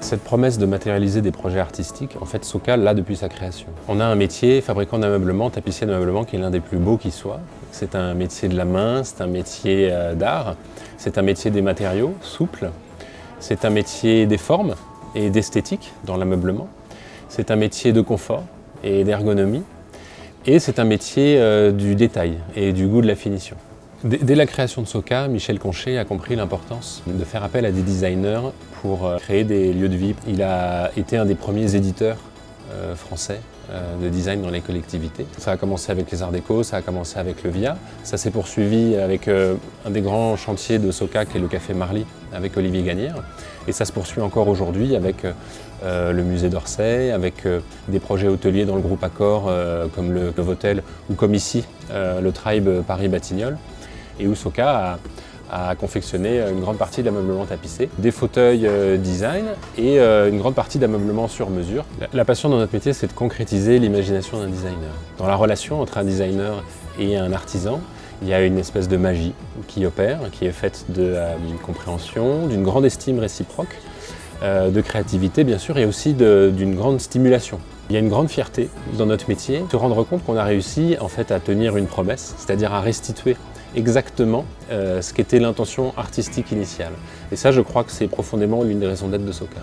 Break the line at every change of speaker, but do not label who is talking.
Cette promesse de matérialiser des projets artistiques, en fait, Soka l'a depuis sa création. On a un métier, fabricant d'ameublement, tapissier d'ameublement, qui est l'un des plus beaux qui soit. C'est un métier de la main, c'est un métier d'art, c'est un métier des matériaux souples, c'est un métier des formes et d'esthétique dans l'ameublement, c'est un métier de confort et d'ergonomie, et c'est un métier du détail et du goût de la finition. Dès la création de Soka, Michel Conchet a compris l'importance de faire appel à des designers pour créer des lieux de vie. Il a été un des premiers éditeurs français de design dans les collectivités. Ça a commencé avec les Arts Déco, ça a commencé avec le VIA, ça s'est poursuivi avec un des grands chantiers de Soka qui est le Café Marly avec Olivier Gagnère, et ça se poursuit encore aujourd'hui avec le musée d'Orsay, avec des projets hôteliers dans le groupe Accor comme le Novotel ou comme ici le Tribe Paris-Batignolles, et où Soka a confectionné une grande partie de l'ameublement tapissé, des fauteuils design et une grande partie d'ameublement sur mesure. La passion dans notre métier, c'est de concrétiser l'imagination d'un designer. Dans la relation entre un designer et un artisan, il y a une espèce de magie qui opère, qui est faite de compréhension, d'une grande estime réciproque, de créativité bien sûr, et aussi d'une grande stimulation. Il y a une grande fierté dans notre métier, de se rendre compte qu'on a réussi en fait à tenir une promesse, c'est-à-dire à restituer exactement ce qu'était l'intention artistique initiale. Et ça, je crois que c'est profondément l'une des raisons d'être de Soka.